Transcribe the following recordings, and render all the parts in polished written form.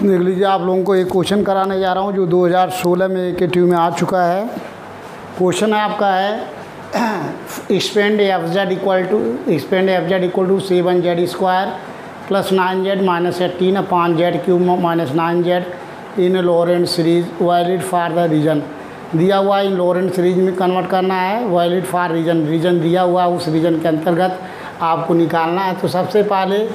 देख लीजिए, आप लोगों को एक क्वेश्चन कराने जा रहा हूँ जो 2016 में KTU में आ चुका है। क्वेश्चन आपका है expand F Z equal to 7z² plus 9z minus 18 upon z³ minus 9z in Laurent series valid for the region. दिया हुआ इन लॉरेंट सीरीज में कन्वर्ट करना है, वैलिड फॉर रीजन दिया हुआ, उस रीजन के अंतर्गत आपको निकालना है। तो सबसे पहले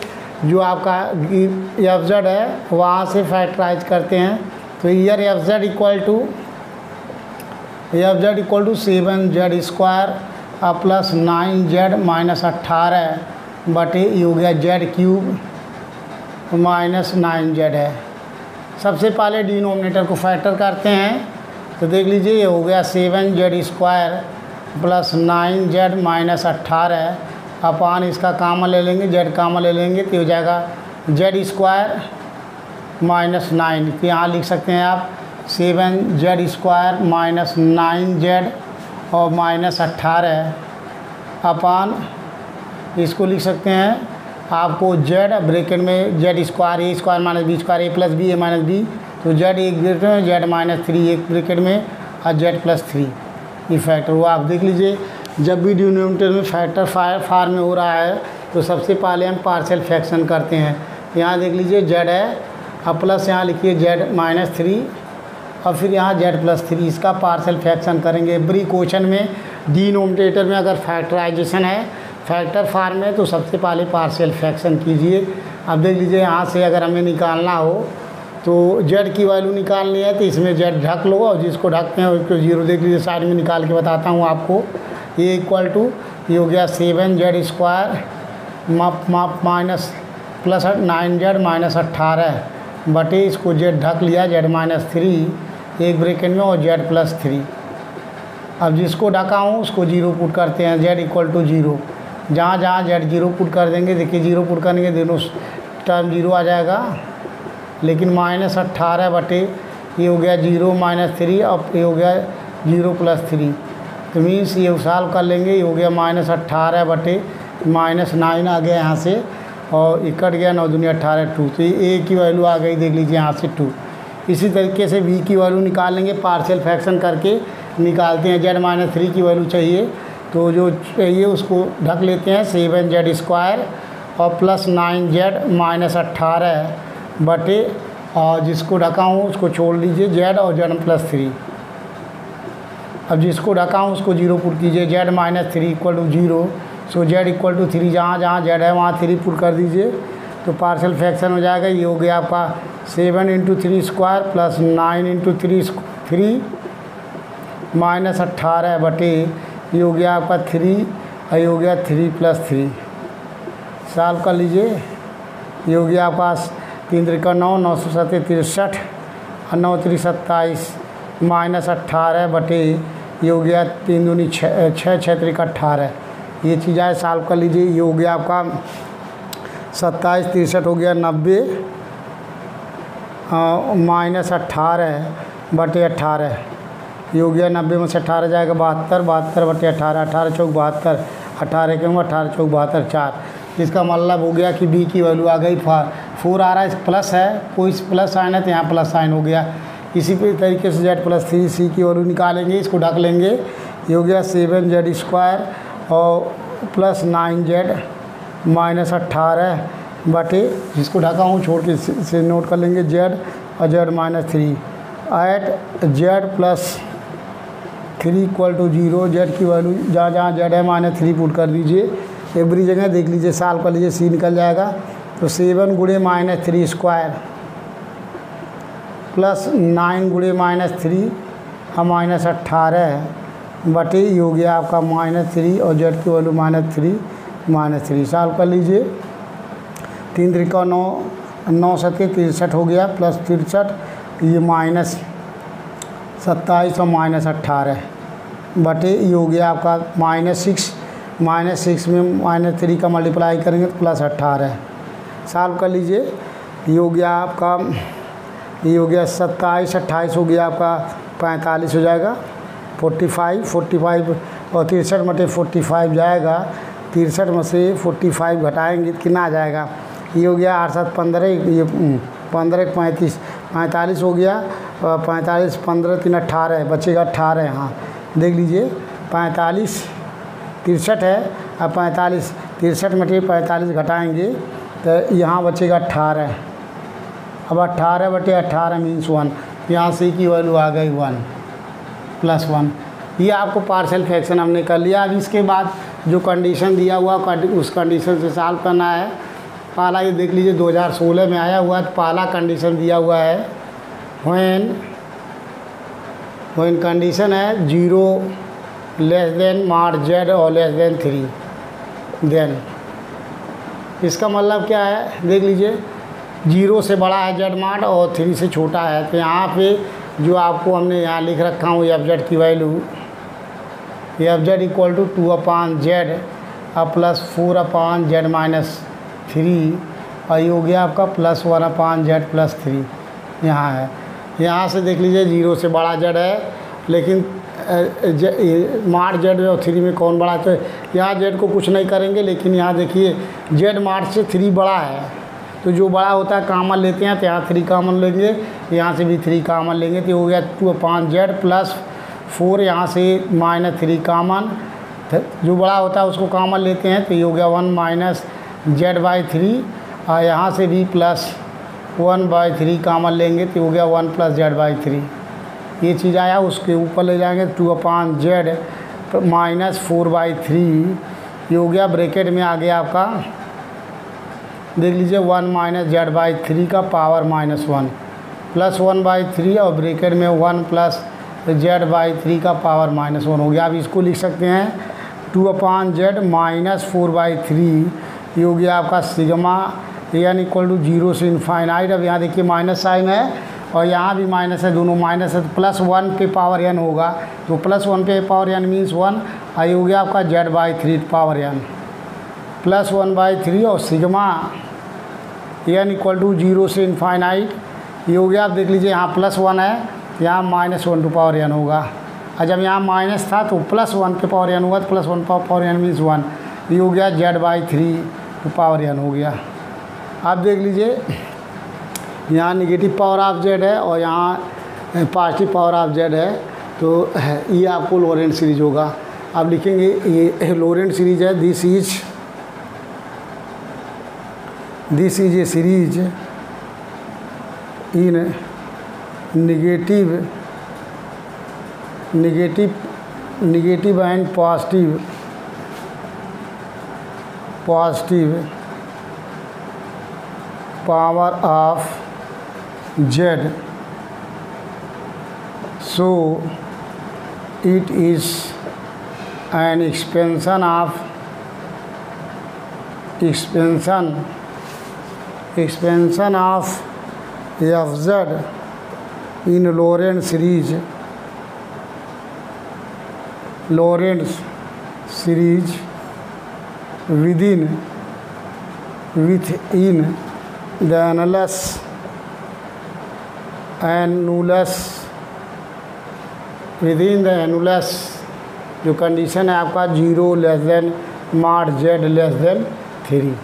जो आपका एफ जेड है वहाँ से फैक्टराइज करते हैं। तो here F Z equal to 7z² plus 9z minus 18 बटे ये हो गया z³ माइनस 9z है। सबसे पहले डिनोमिनेटर को फैक्टर करते हैं। तो देख लीजिए, ये हो गया 7z² प्लस 9z माइनस 18 अपान इसका कामन ले लेंगे, z कामन ले लेंगे तो हो जाएगा z² माइनस 9। तो यहाँ लिख सकते हैं आप 7z² माइनस 9z और माइनस 18 अपान इसको लिख सकते हैं आपको z ब्रैकेट में z² a² minus b² a plus b a minus b। तो z एक ब्रैकेट में, z माइनस 3 एक ब्रैकेट में और z प्लस 3 ये फैक्टर हुआ। आप देख लीजिए, जब भी डिनोमिनेटर में फैक्टर फॉर्म में हो रहा है तो सबसे पहले हम पार्शियल फ्रैक्शन करते हैं। यहाँ देख लीजिए z है और प्लस यहाँ लिखिए z माइनस 3 और फिर यहाँ z प्लस 3, इसका पार्शियल फ्रैक्शन करेंगे। एवरी क्वेश्चन में डिनोमिनेटर में अगर फैक्टराइजेशन है, फैक्टर फॉर्म में, तो सबसे पहले पार्शियल फ्रैक्शन कीजिए। अब देख लीजिए, यहाँ से अगर हमें निकालना हो तो z की वैल्यू निकालनी है तो इसमें z ढक लो और जिसको ढकते हैं उसको 0 देख लीजिए, साइड में निकाल के बताता हूँ आपको। ये इक्वल टू ये हो गया 7z² minus plus 9z minus 18 बटे इसको z ढक लिया, z माइनस 3 एक ब्रैकेट में और z प्लस 3। अब जिसको ढका हूँ उसको 0 पुट करते हैं, z इक्वल टू 0। जहाँ जहाँ z 0 पुट कर देंगे, देखिए 0 पुट करने के दोनों टर्म 0 आ जाएगा, लेकिन माइनस 18 बटे ये हो गया 0 माइनस 3 और ये हो गया 0 प्लस 3। तो मीन्स ये सॉल्व कर लेंगे, ये हो गया माइनस 18 बटे माइनस 9 आ गया यहाँ से और ये कट गया 9 दूनी 18 2। तो ये a की वैल्यू आ गई, देख लीजिए यहाँ से 2। इसी तरीके से b की वैल्यू निकाल लेंगे, पार्शियल फ्रैक्शन करके निकालते हैं। z माइनस 3 की वैल्यू चाहिए तो जो चाहिए उसको ढक लेते हैं 7z² और प्लस 9z माइनस 18 बटे और जिसको ढका हूँ उसको छोड़ लीजिए z और z प्लस 3। अब जिसको ढका हूँ उसको 0 पुट कीजिए, z minus 3 equal to 0। So z equal to 3, जहाँ जहाँ z है वहाँ 3 पुट कर दीजिए तो पार्शियल फ्रैक्शन हो जाएगा। ये हो गया आपका 7 × 3² प्लस 9 × 3 माइनस 18 बटे ये हो गया आपका 3 और ये हो गया 3 प्लस 3। सॉल्व कर लीजिए, ये हो गया आपका 3 × 9 9 7 63 और 9 3 27 माइनस 18 बटे ये हो गया 3 दूनी 6 6 3 18। ये चीज़ आए, सॉल्व कर लीजिए। ये हो गया आपका 27 63 हो गया 90 माइनस 18 बटे 18। ये हो गया 90 में से 18 जाएगा 72 72 बटे 18 18 चौक 72 18 के 18 चौक 72 4। इसका मतलब हो गया कि b की वैल्यू आ गई 4 आ रहा है, प्लस है, कोई प्लस साइन है तो यहाँ प्लस साइन हो गया। इसी तरीके से z प्लस 3 c की वैल्यू निकालेंगे, इसको ढक लेंगे। ये हो गया 7z² और प्लस 9z माइनस 18 बटे जिसको ढका हूँ छोड़ के से नोट कर लेंगे z और z minus 3 at z plus 3 equal to 0। z की वैल्यू जहाँ जहाँ z है माइनस 3 पुट कर दीजिए एवरी जगह, देख लीजिए सॉल्व कर लीजिए, c निकल जाएगा। तो 7 × माइनस 3² प्लस 9 × माइनस 3 और माइनस 18 बटे ये हो गया आपका माइनस 3 और z की वैल्यू माइनस 3 सॉल्व कर लीजिए। 3 × 9 9 7 63 हो गया प्लस 63 ये माइनस 27 और माइनस 18 बटे ये हो गया आपका माइनस 6 में माइनस 3 का मल्टीप्लाई करेंगे तो प्लस 18। सॉल्व कर लीजिए, ये हो गया आपका, ये हो गया 27 28 हो गया आपका 45 हो जाएगा 45 और 63 बटे 45 जाएगा। 63 में से 45 घटाएंगे कितना आ जाएगा, ये हो गया 8 7 15, ये 15 35 45 हो गया, 45 15 3 18 बचेगा 18 यहाँ देख लीजिए। 45 63 है, अब 45 63 में 45 घटाएंगे तो यहाँ बचेगा 18। अब 18/18 मीन्स 1, यहाँ से की वैल्यू आ गई 1 + 1। ये आपको पार्शियल फ्रैक्शन हमने कर लिया। अब इसके बाद जो कंडीशन दिया हुआ उस कंडीशन से सॉल्व करना है। पहला ये देख लीजिए 2016 में आया हुआ है, तो पहला कंडीशन दिया हुआ है व्हेन कंडीशन है 0 z और <3, देन इसका मतलब क्या है देख लीजिए, 0 से बड़ा है z और 3 से छोटा है। तो यहाँ पे जो आपको हमने यहाँ लिख रखा हूँ fz की वैल्यू, fz = 2/z + 4/z - 3 और ये हो गया आपका +1/z + 3 यहाँ है। यहाँ से देख लीजिए 0 से बड़ा z है, लेकिन मार्ट z और 3 में कौन बड़ा है, तो यहाँ z को कुछ नहीं करेंगे, लेकिन यहाँ देखिए z मार्ट से 3 बड़ा है, तो जो बड़ा होता है कॉमन लेते हैं, तो यहाँ 3 कॉमन लेंगे, यहाँ से भी 3 कॉमन लेंगे, तो हो गया 2/z + 4, यहाँ से -3 कॉमन, जो बड़ा होता है उसको कॉमन लेते हैं, तो ये हो गया 1 - z/3 और यहाँ से भी +1/3 कॉमन लेंगे, तो हो गया 1 + z/3। ये चीज़ आया, उसके ऊपर ले जाएंगे 2/z - 4/3, ये हो गया ब्रैकेट में आ गया आपका देख लीजिए 1 - z/3 का पावर -1 + 1/3 और ब्रैकेट में 1 + z/3 का पावर -1 हो गया। अब इसको लिख सकते हैं 2/z - 4/3, ये हो गया आपका सिग्मा n = 0 से इनफाइनाइट। अब यहाँ देखिए माइनस साइन है और यहाँ भी माइनस है, दोनों माइनस है, तो +1 पे पावर n होगा, तो +1 पे पावर n मीन्स 1, ये हो गया आपका z/3 पावर n +1/3 और सिग्मा n = 0 से इनफाइनाइट, ये हो गया। आप देख लीजिए यहाँ +1 है, यहाँ -1 टू पावर n होगा, और जब यहाँ माइनस था तो +1 पे पावर n हुआ, तो +1 पावर n मीन्स 1, ये हो गया z/3 टू पावर n हो गया। आप देख लीजिए यहाँ नेगेटिव पावर ऑफ z है और यहाँ पॉजिटिव पावर ऑफ z है, तो ये आपको लोरेंट सीरीज होगा। आप लिखेंगे ये लोरेंट सीरीज है, this is a series in negative and positive power of z, so it is an expansion of fz in Lorentz series within the annulus within the annulus जो कंडीशन है आपका 0 mod z <3।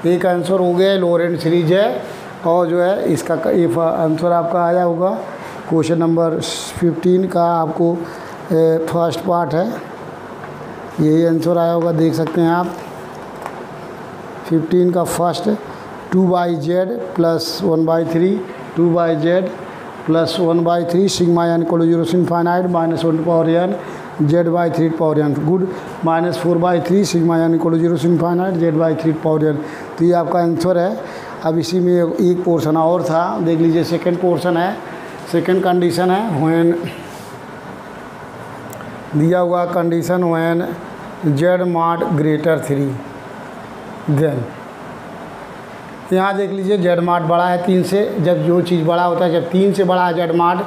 एक answer हो गया, लोरेंट series है, और जो है इसका आंसर आपका आया होगा क्वेश्चन नंबर 15 का, आपको फर्स्ट पार्ट है, यही आंसर आया होगा, देख सकते हैं आप 15 का first 2/z + 1/3 2/z + 1/3 sigma n = 0 से infinite -1 to power n z/3 power n good -4/3 sigma n = 0 से इनफाइनाइट z/3 पावर n। तो ये आपका आंसर है। अब इसी में एक पोर्शन और था, देख लीजिए सेकंड पोर्शन है, सेकंड कंडीशन है व्हेन दिया हुआ condition when z mod > 3 then यहाँ देख लीजिए z mod बड़ा है 3 से, जब जो चीज़ बड़ा होता है, जब 3 से बड़ा है z mod,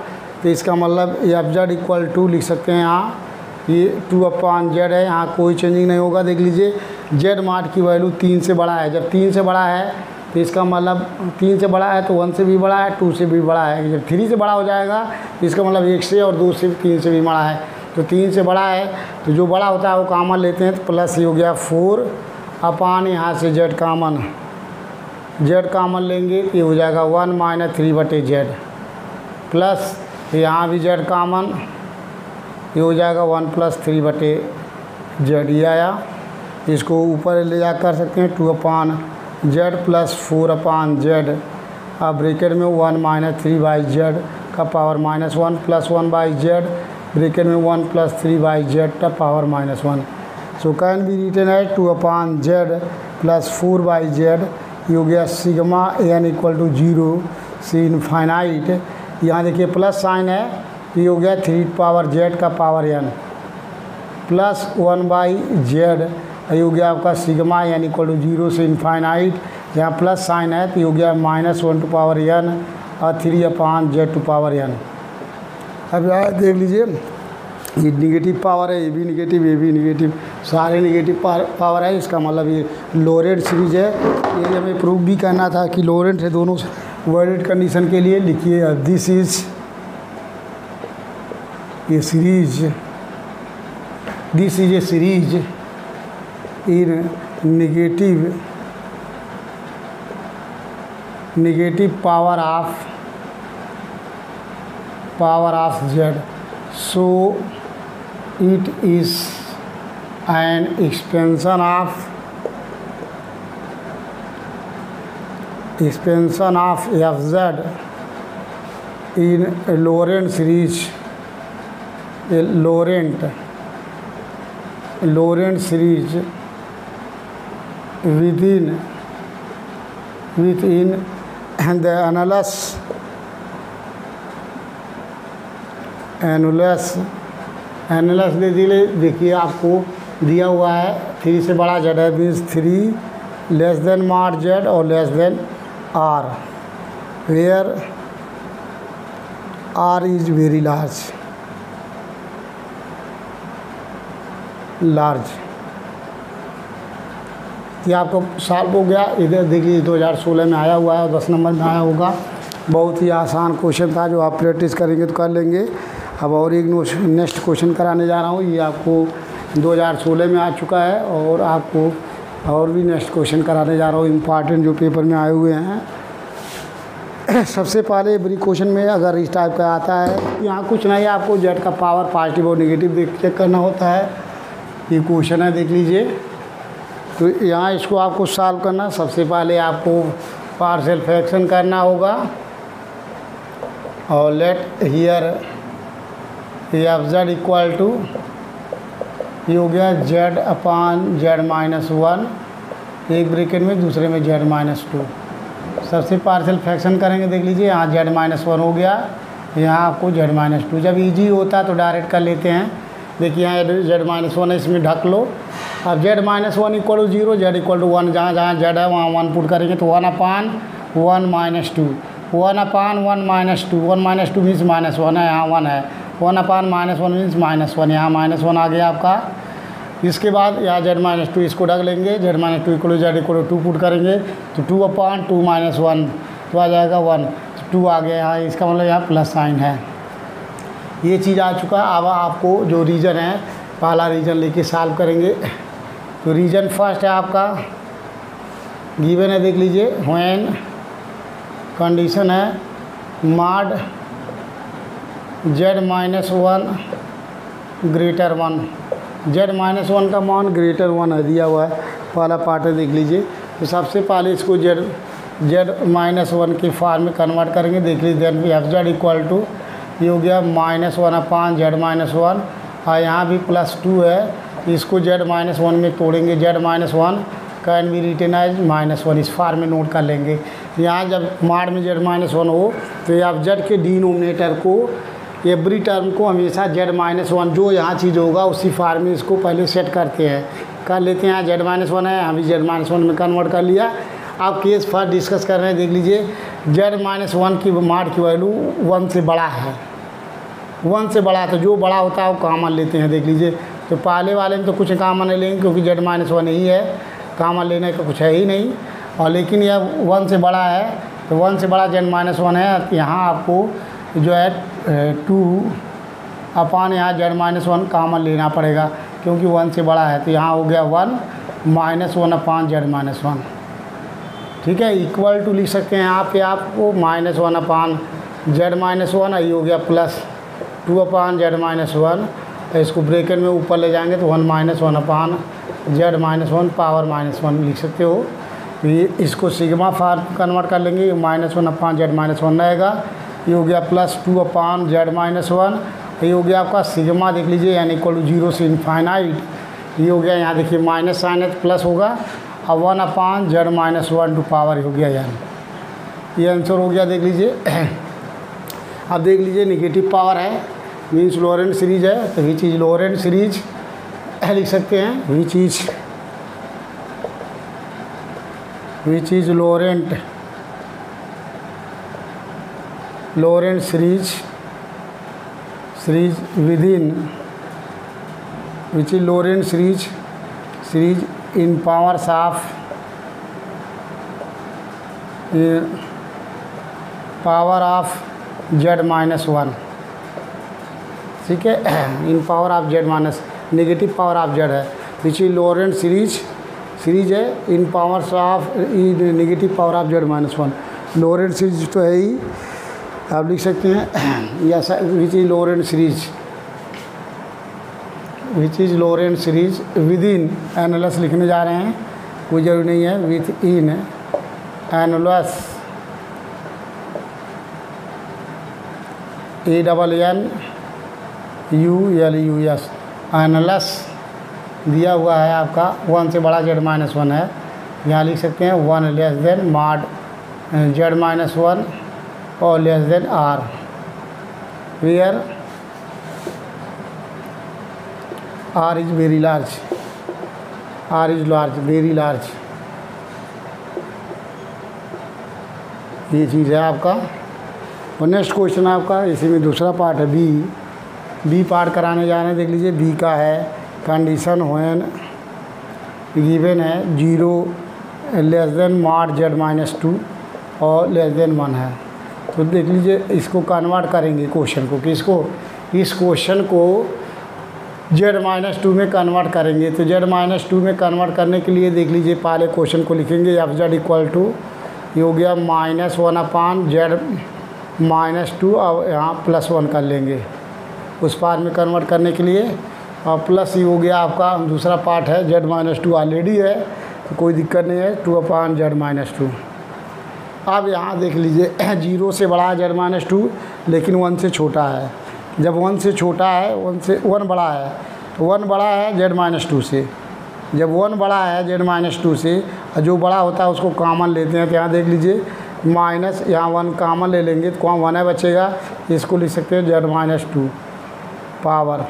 तो इसका मतलब fz = लिख सकते हैं यहाँ, ये 2/z है, यहाँ कोई चेंजिंग नहीं होगा। देख लीजिए z mod की वैल्यू 3 से बड़ा है, जब 3 से बड़ा है तो इसका मतलब 3 से बड़ा है तो 1 से भी बड़ा है, 2 से भी बड़ा है, जब 3 से बड़ा हो जाएगा तो इसका मतलब 1 से और 2 से 3 से भी बड़ा है, तो 3 से बड़ा है, तो जो बड़ा होता है वो कॉमन लेते हैं, तो प्लस ये हो गया 4 अपान यहाँ से z कॉमन, जेड कॉमन लेंगे तो ये हो जाएगा 1 माइनस 3/z प्लस यहाँ भी जेड कॉमन, ये हो जाएगा 1 प्लस 3/z। ये आया, इसको ऊपर ले जा कर सकते हैं 2/z प्लस 4/z। अब ब्रैकेट में 1 माइनस 3/z का पावर -1 प्लस 1/z, ब्रैकेट में 1 प्लस 3/z का power -1। So can be written as 2/z plus 4/z। ये हो गया सिग्मा n इक्वल टू 0 से इनफाइनाइट। यहाँ देखिए प्लस साइन है, ये हो गया 3/z का पावर n प्लस 1/z। ये हो गया आपका सिग्मा n इक्वल टू 0 से इनफाइनाइट। यहाँ प्लस साइन है तो ये हो गया -1 टू पावर n और 3/z टू पावर n। अब यहाँ देख लीजिए, ये निगेटिव पावर है, ये भी निगेटिव, ये भी निगेटिव, सारे निगेटिव पावर है। इसका मतलब ये लोरेंट सीरीज है। ये हमें प्रूव भी करना था कि लोरेंट है दोनों वर्डेड कंडीशन के लिए। लिखिए this is a series, this is a series in negative power of z, so it is an expansion of fz in a Laurent series, a Laurent series within and the annulus देखिए आपको दिया हुआ है 3 से बड़ा z है, means 3 less than mod z और less than r, where r is very large. ये आपको सॉल्व हो गया। इधर देखिए 2016 में आया हुआ है, 10 नंबर में आया होगा। बहुत ही आसान क्वेश्चन था, जो आप प्रैक्टिस करेंगे तो कर लेंगे। अब और एक नेक्स्ट क्वेश्चन कराने जा रहा हूँ। ये आपको 2016 में आ चुका है और आपको और भी नेक्स्ट क्वेश्चन कराने जा रहा हूँ, इम्पॉर्टेंट जो पेपर में आए हुए हैं। सबसे पहले बड़ी क्वेश्चन में अगर इस टाइप का आता है, यहाँ कुछ नहीं, आपको जेड का पावर पॉजिटिव और नेगेटिव चेक करना होता है। ये क्वेश्चन है, देख लीजिए। तो यहाँ इसको आपको सॉल्व करना, सबसे पहले आपको पार्शियल फ्रैक्शन करना होगा और let here F Z equal to, ये हो गया z/z-1, एक ब्रैकेट में, दूसरे में z-2। सबसे पार्शियल फ्रैक्शन करेंगे, देख लीजिए। यहाँ z-1 हो गया, यहाँ आपको z-2। जब इजी होता है तो डायरेक्ट कर लेते हैं। देखिए यहाँ z-1 है, इसमें ढक लो। अब z-1 equal to 0, z equal to 1, जहाँ जहाँ z है वहाँ 1 पुट करेंगे तो 1/1 - 2, 1/1 - 2, 1 - 2 मीन्स -1 है, यहाँ 1 है। 1/1 मीन्स -1, यहाँ -1 आ गया आपका। इसके बाद यहाँ z-2 इसको ढक लेंगे, z-2 equal to z equal to 2 put करेंगे तो 2/2 - 1 तो आ जाएगा 1, तो 2 आ गया यहाँ। इसका मतलब यहाँ प्लस साइन है। ये चीज़ आ चुका। अब आपको जो रीजन है, पहला रीजन लेके सॉल्व करेंगे। तो रीजन फर्स्ट है आपका गिवन है, देख लीजिए। व्हेन कंडीशन है mod z-1 ग्रेटर 1, z-1 का मान ग्रेटर 1 है, दिया हुआ है। पहला पार्ट है, देख लीजिए। तो सबसे पहले इसको z-1 के फॉर्म में कन्वर्ट करेंगे, देख लीजिए। एफ जेड इक्वल टू, ये हो गया -1/z-1 और यहाँ भी +2 है। इसको z-1 में तोड़ेंगे, z-1 can be written as -1, इस फॉर्म में नोट कर लेंगे। यहाँ जब माड में z-1 हो तो एफ जेड के डिनोमिनेटर को, एवरी टर्म को हमेशा z-1 जो यहाँ चीज़ होगा उसी फॉर्म में इसको पहले सेट करते हैं, कर लेते हैं। यहाँ z-1 है, हम भी z-1 में कन्वर्ट कर लिया। अब केस फर्स्ट डिस्कस कर रहे हैं, देख लीजिए। z-1 की माड की वैल्यू 1 से बड़ा है, 1 से बड़ा, तो जो बड़ा होता है वो कॉमन लेते हैं, देख लीजिए। तो पहले वाले में तो कुछ कॉमन नहीं लेंगे क्योंकि z-1 ही है, कॉमन लेने का कुछ है ही नहीं। और लेकिन यह 1 से बड़ा है, तो 1 से बड़ा z-1 है। यहाँ आपको जो है 2/, यहाँ z-1 कॉमन लेना पड़ेगा क्योंकि 1 से बड़ा है। तो यहाँ हो गया 1 - 1/z-1। ठीक है। इक्वल टू लिख सकते हैं यहाँ पे आपको -1/z-1, ये हो गया +2/z-1। इसको ब्रैकेट में ऊपर ले जाएंगे तो 1 - 1/z-1 पावर -1 लिख सकते हो। ये इसको सिग्मा फॉर्म कन्वर्ट कर लेंगे, -1/z-1 रहेगा। ये हो गया +2/z-1। ये हो गया आपका सिग्मा, देख लीजिए, यानी इक्वल टू 0 से इनफाइनाइट। ये हो गया, यहाँ देखिए माइनस साइन है तो प्लस होगा, अब 1/z-1 टू पावर हो गया, यानी ये आंसर हो गया। देख लीजिए अब देख लीजिए नेगेटिव पावर है, मीन्स लोरेंट सीरीज है, तो विच इज लोरेंट सीरीज लिख सकते हैं, which is Laurent series within, which is Lorentz series in powers of z-1, ठीक है, in power of z minus negative power of z है, which is Laurent series है in powers of negative power of z-1। Laurent series तो है ही, आप लिख सकते हैं या which is Laurent series within annulus लिखने जा रहे हैं, कोई जरूरी नहीं है, विथ इन एनोलस ANNULUS एनोलस दिया हुआ है आपका 1 से बड़ा z-1 है, यहाँ लिख सकते हैं 1 < mod z-1 और r, where r is very large, very large, ये चीज़ है आपका। और नेक्स्ट क्वेश्चन आपका इसी में दूसरा पार्ट है, बी पार्ट कराने जा रहे हैं। देख लीजिए बी का है कंडीशन व्हेन गिवन है 0 < mod z-2 और < 1 है, तो देख लीजिए इसको कन्वर्ट करेंगे क्वेश्चन को, किसको, इस क्वेश्चन को z-2 में कन्वर्ट करेंगे। तो z-2 में कन्वर्ट करने के लिए देख लीजिए पहले क्वेश्चन को लिखेंगे, f z इक्वल टू ये हो गया -1/z-2, अब यहाँ +1 कर लेंगे उस पार्ट में कन्वर्ट करने के लिए, और प्लस ये हो गया आपका दूसरा पार्ट है z-2 ऑलरेडी है तो कोई दिक्कत नहीं है, 2/z-2। अब यहाँ देख लीजिए 0 से बड़ा है z-2 लेकिन 1 से छोटा है, जब 1 से छोटा है 1 बड़ा है, तो 1 बड़ा है z-2 से, जब 1 बड़ा है z-2 से, जो बड़ा होता है उसको कॉमन लेते हैं, तो यहाँ देख लीजिए माइनस, यहाँ 1 कॉमन ले लेंगे तो 1 है बचेगा, इसको लिख सकते हैं z-2 पावर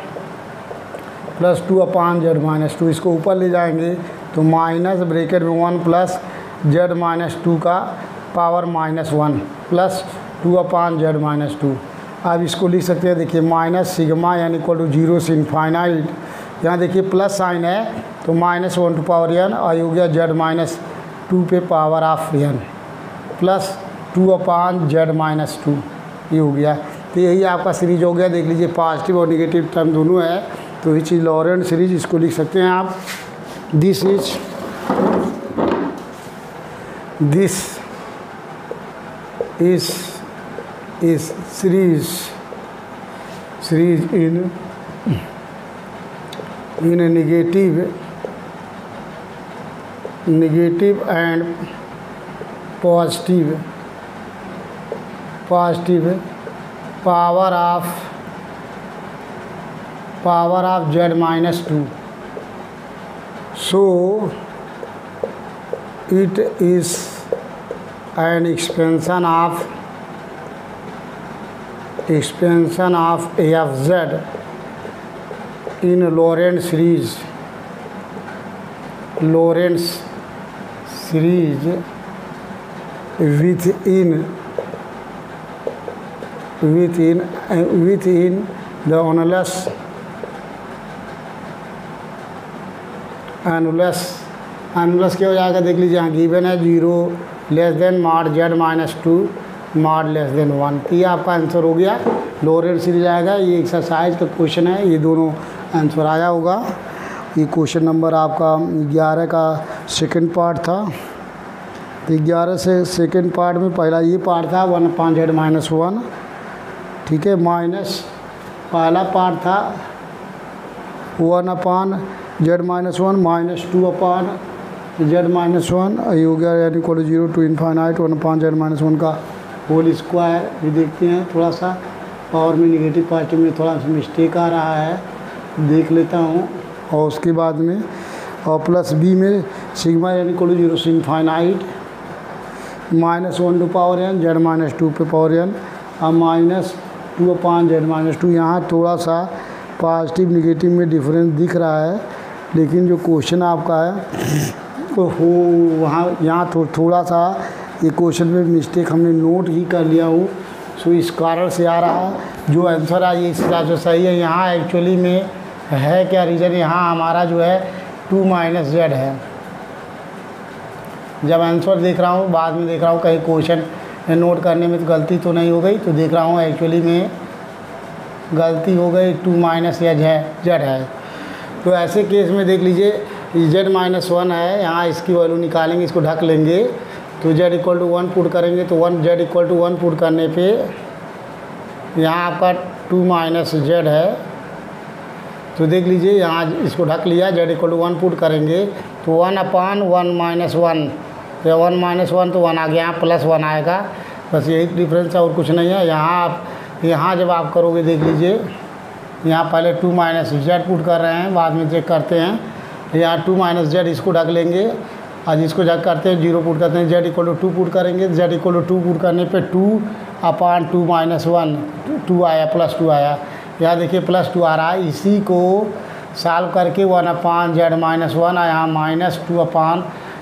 प्लस 2/z-2, इसको ऊपर ले जाएंगे तो माइनस ब्रैकेट में 1 प्लस z-2 का पावर -1 प्लस 2/z-2। अब इसको लिख सकते हैं, देखिए माइनस सिग्मा यानी इक्वल टू 0 से इनफाइनाइट, यहाँ देखिए प्लस साइन है तो -1 टू पावर n, और हो गया z-2 पे power of n plus 2/z-2, ये हो गया। तो यही आपका सीरीज हो गया। देख लीजिए पॉजिटिव और निगेटिव टर्म दोनों है, तो ये चीज़ लॉरेंट सीरीज, इसको लिख सकते हैं आप, this is series in negative and positive power of z-2, so it is an expansion of fz in Lorentz series within the annulus क्या हो जाएगा, देख लीजिए यहाँ गिवन है 0 < mod z-2 mod <1, तो ये आपका आंसर हो गया, लोरेंट सीरीज आएगा। ये एक्सरसाइज का क्वेश्चन है, ये दोनों आंसर आया होगा। ये क्वेश्चन नंबर आपका 11 का सेकंड पार्ट था। तो 11 से सेकेंड पार्ट में पहला ये पार्ट था 1/z-1, ठीक है, माइनस पहला पार्ट था 1/z-1 माइनस 2/z-1, ये हो गया यानी इक्वल 0 to इन्फाइनाइट 1/z-1 का होल स्क्वायर। ये देखते हैं थोड़ा सा पावर में नेगेटिव पॉजिटिव में थोड़ा सा मिस्टेक आ रहा है, देख लेता हूँ। और उसके बाद में और प्लस बी में सिग्मा यानी इक्वल 0 से infinite -1 to power n z-2 पे पावर n और माइनस 2/z-2। यहाँ थोड़ा सा पॉजिटिव निगेटिव में डिफरेंस दिख रहा है, लेकिन जो क्वेश्चन आपका है तो वहाँ यहाँ थोड़ा सा ये क्वेश्चन में मिस्टेक हमने नोट ही कर लिया हूँ, सो इस कारण से आ रहा है। जो आंसर है ये इस हिसाब से सही है। यहाँ एक्चुअली में है क्या रीज़न, यहाँ हमारा जो है 2 - z है। जब आंसर देख रहा हूँ बाद में देख रहा हूँ कहीं क्वेश्चन नोट करने में तो गलती तो नहीं हो गई, तो देख रहा हूँ एक्चुअली में गलती हो गई, 2 - z है। तो ऐसे केस में देख लीजिए z-1 है, यहाँ इसकी वैल्यू निकालेंगे, इसको ढक लेंगे तो z = 1 पुट करेंगे तो z = 1 पुट करने पे यहाँ आपका 2 - z है। तो देख लीजिए यहाँ इसको ढक लिया, z = 1 पुट करेंगे तो 1/1 - 1, तो 1 - 1 तो 1 आ गया, यहाँ +1 आएगा, बस यही डिफरेंस है और कुछ नहीं है। यहाँ जब आप करोगे देख लीजिए, यहाँ पहले 2 - z पुट कर रहे हैं, बाद में चेक करते हैं। यहाँ 2 - z इसको ढक लेंगे और इसको जब करते हैं 0 पुट करते हैं, z = 2 पुट करेंगे, z = 2 पुट करने पे 2/2 - 1 2 आया, +2 आया। यहाँ देखिए +2 आ रहा है, इसी को सॉल्व करके 1/z-1 आया,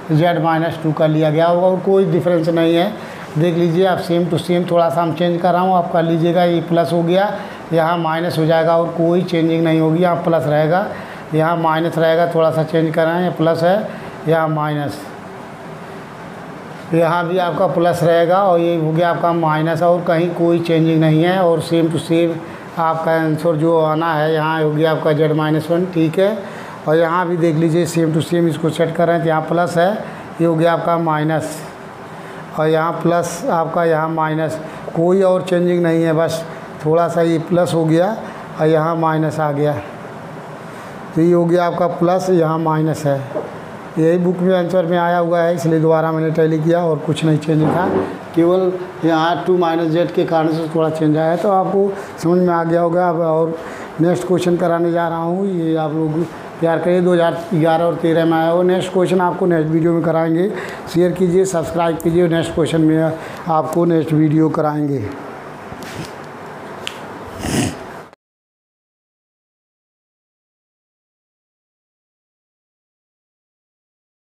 -2/z-2 कर लिया गया और कोई डिफरेंस नहीं है। देख लीजिए आप सेम टू सेम, थोड़ा सा हम चेंज कर रहा हूँ, आप कर लीजिएगा। ये प्लस हो गया, यहाँ माइनस हो जाएगा और कोई चेंजिंग नहीं होगी, यहाँ प्लस रहेगा, यहाँ माइनस रहेगा, थोड़ा सा चेंज कर रहे हैं, प्लस है यहाँ माइनस, यहाँ भी आपका प्लस रहेगा और ये हो गया आपका माइनस, और कहीं कोई चेंजिंग नहीं है और सेम टू सेम आपका आंसर जो आना है यहाँ हो गया आपका z-1, ठीक है। और यहाँ भी देख लीजिए सेम टू सेम इसको सेट कर रहे हैं तो यहाँ प्लस है, ये हो गया आपका माइनस और यहाँ प्लस आपका यहाँ माइनस, कोई और चेंजिंग नहीं है, बस थोड़ा सा ये प्लस हो गया और यहाँ माइनस आ गया, तो ये हो गया आपका प्लस, यहाँ माइनस है। यही बुक में आंसर में आया हुआ है, इसलिए दोबारा मैंने टैली किया और कुछ नहीं चेंज था, केवल यहाँ 2 - z के कारण से थोड़ा चेंज आया। तो आपको समझ में आ गया होगा। अब और नेक्स्ट क्वेश्चन कराने जा रहा हूँ, ये आप लोग प्यार करिए, 2011 और 2013 में आया हो। नेक्स्ट क्वेश्चन आपको नेक्स्ट वीडियो में कराएंगे, शेयर कीजिए, सब्सक्राइब कीजिए, नेक्स्ट क्वेश्चन में आपको नेक्स्ट वीडियो कराएंगे।